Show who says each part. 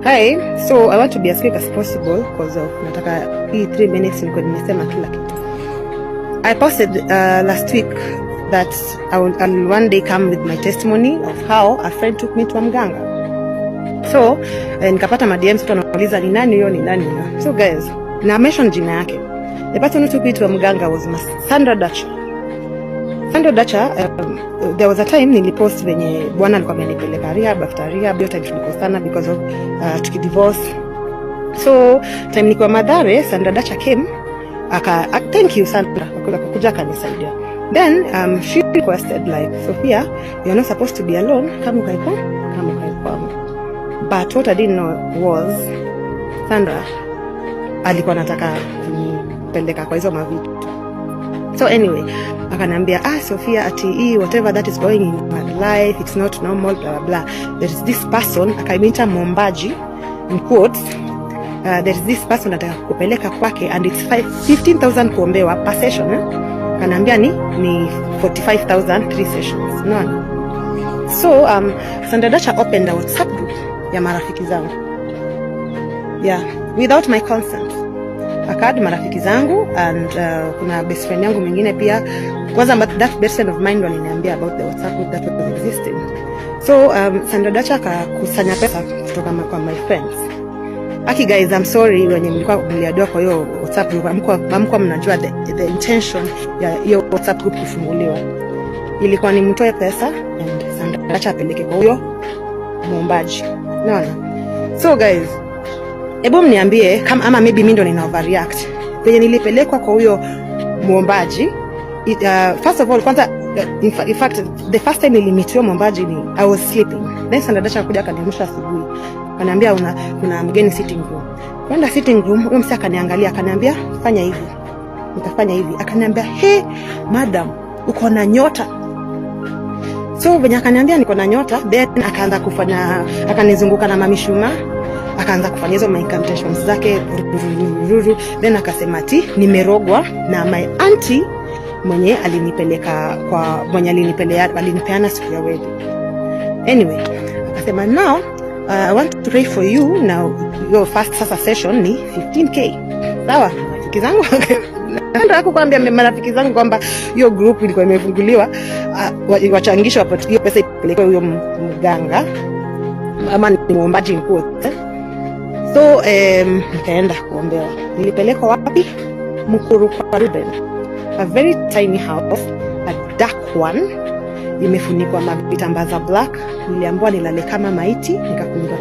Speaker 1: Hi, so I want to be as quick as possible because of nataka hii 3 minutes niko nimesema kila kitu. I posted last week that I'll one day come with my testimony of how a friend took me to a mganga. So nikapata DMs mtu anauliza ni nani huyo, ni nani huyo. So guys, na mention jina yake. The person who took me to a mganga was Sandra Dacha. Sandra Dacha, there was a time nilipost venye bwana alikuwa amenipeleka rehab, after rehab yote tulikosana because of tukidivorce. So time nilikuwa Mathare, Sandra Dacha came thank you Sandra kuja kanisaidia. Then she requested like, Sophia, you're not supposed to be alone, kama ukaiko. But what I didn't know was Sandra alikuwa anataka kunipeleka kwa hizo mavitu. So anyway, akaniambia Sophia, ati whatever that is going in my life, it's not normal, blah blah. There is this person, akaimita Mombaji in quotes. There is this person that atakupeleka kwake and it's 15,000 kuombewa per session. Akaniambia ni 45,000 3 sessions. No. So Sandra Dacha opened a WhatsApp group ya marafiki zangu. Yeah, without my consent. Akad marafiki zangu and kuna best friend yangu mwingine pia. Kwanza that best friend of mine aliniambia about the WhatsApp group that was existing. So Sandra Dacha akakusanya pesa kutoka kwa my friends. Aki guys, I'm sorry wenye mlikuwa mliadua kwa hiyo WhatsApp group, hamkuwa mnajua the intention ya hiyo WhatsApp group kufunguliwa. Ilikuwa ni mtoe pesa and Sandra Dacha apeleke kwa huyo Mombaji. No. So guys, hebu mniambie kama ama maybe mimi ndo nina overreact. Penye nilipelekwa kwa huyo Mombaji, first of all, kwanza in fact the first time nilimitiwa Mombaji I was sleeping. Then Sandra Dacha kuja akaniamsha asubuhi. Akaniambia kuna mgeni sitting room. Kwenda sitting room, huyo msaka akaniangalia akaniambia fanya hivi. Nikafanya hivi. Akaniambia, "Hey madam, uko na nyota." So venye akaniambia niko na nyota, then akaanza kufanya, akanizunguka na mamishuma, akaanza kufanya hizo incantations zake, then akasema ati nimerogwa na my auntie mwenye alinipeleka kwa alinipeana siku ya wedding. Anyway, akasema now I want to pray for you. Now your first session ni 15k. Sawa, rafiki zangu ndio kukwambia marafiki zangu kwamba hiyo group ilikuwa imefunguliwa, wachangisha wapate hiyo pesa ipelekwe huyo mganga ama ni Mombaji mkuu. So nikaenda kuombewa. Nilipelekwa wapi? Mukuru kwa Ruben. A very tiny house, a dark one, imefunikwa mavitambaa za black. Niliambiwa nilale kama maiti, nikakunywa